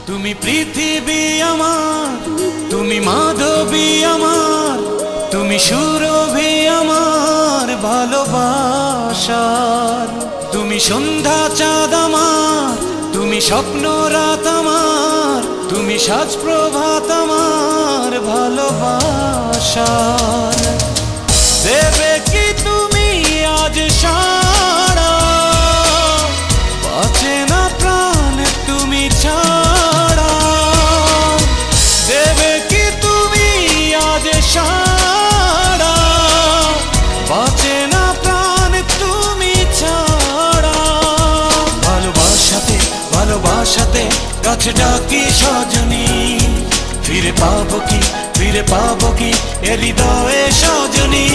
তুমি পৃথিবী আমার, তুমি মাধবী আমার, তুমি সুরভি আমার ভালোবাসার। তুমি সন্ধ্যা চাঁদ আমার, তুমি স্বপ্ন রাত আমার, তুমি সাজ প্রভাত আমার ভালোবাসার। দেবে কি তুমি আজ সারা, বাঁচে না প্রাণ তুমি ছাড়া। দেবে কি তুমি আজ সারা, বাঁচে না প্রাণ তুমি ছাড়া। ভালোবাসাতে ভালোবাসাতে কাছে ডাকি সজনী, ফিরে পাবো কি ফিরে পাবো কি এ হৃদয়ে সজনী।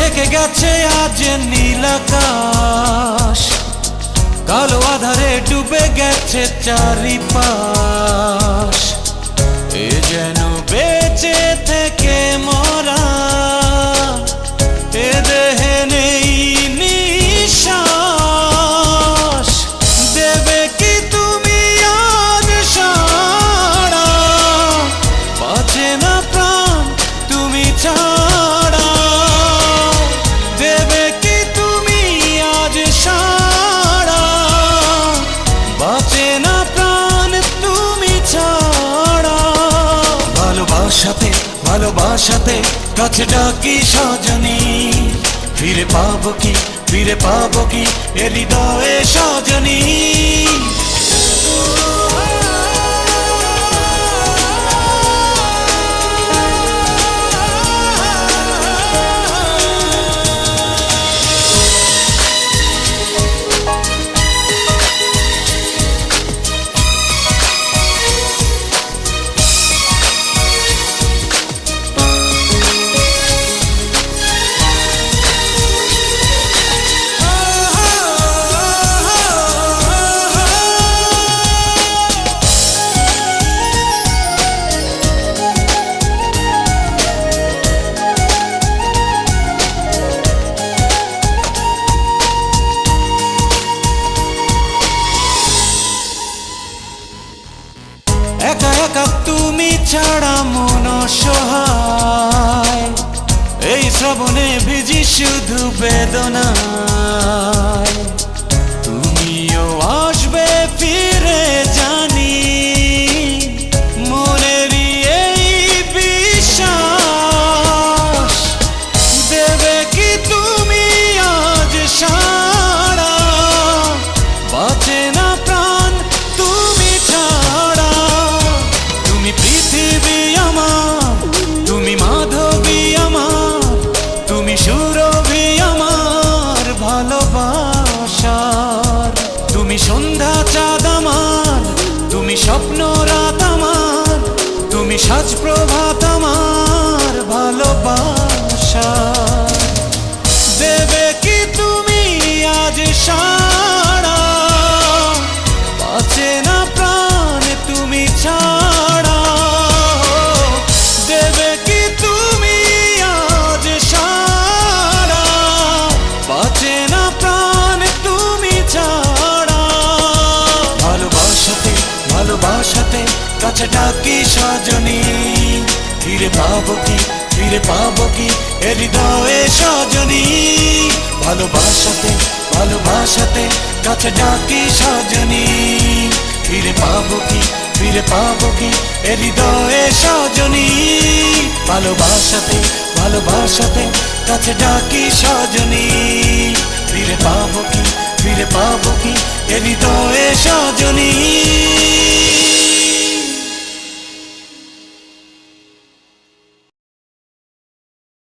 ঢেকে গেছে আজ নীল আকাশ, কালো আধারে ডুবে গেছে চারিপাশ। এ যেন বেঁচে থেকে মরা, এ দেহে নেই নিঃশ্বাস। দেবে কি তুমি আজ সারা, বাঁচে না প্রাণ তুমি ছাড়া। দেবে কি তুমি আজ সারা, বাঁচে না প্রাণ তুমি ছাড়া। ভালোবাসাতে ভালোবাসাতে কাছে ডাকি সজনী, ফিরে পাবো কি ফিরে পাবো কি এ হৃদয়ে সজনী। একা একা তুমি ছাড়া মন অসহায়, এই শ্রাবণে ভিজি শুধু বেদনায়। তুমিও আসবে ফিরে জানি, মনেরই এই বিশ্বাস। দেবে কি তুমি আজ সারা, বাঁচে না প্রাণ তুমি ছাড়া। তুমি পৃথিবী আমার, তুমি মাধবী আমার, তুমি সুরভি আমার ভালোবাসার। তুমি সন্ধ্যা চাঁদ আমার, তুমি স্বপ্ন রাত আমার, তুমি সাজ প্রভাত আমার ভালোবাসার। দেবে কি তুমি আজ সারা, বাঁচে না প্রাণ তুমি ছাড়া। দেবে কি তুমি আজ সারা, বাঁচে না প্রাণ তুমি ছাড়া। ভালোবাসাতে ভালোবাসাতে কাছে ডাকি সজনী, ফিরে পাবো কি ফিরে পাবো কি এ হৃদয়ে সজনী। ভালোবাসাতে ভালোবাসাতে কাছে ডাকি সজনী, ফিরে পাবো কি ফিরে পাবো কি এ হৃদয়ে সজনী। ভালোবাসাতে ভালোবাসাতে কাছে ডাকি সজনী, ফিরে পাবো কি ফিরে পাবো কি এ হৃদয়ে সজনী।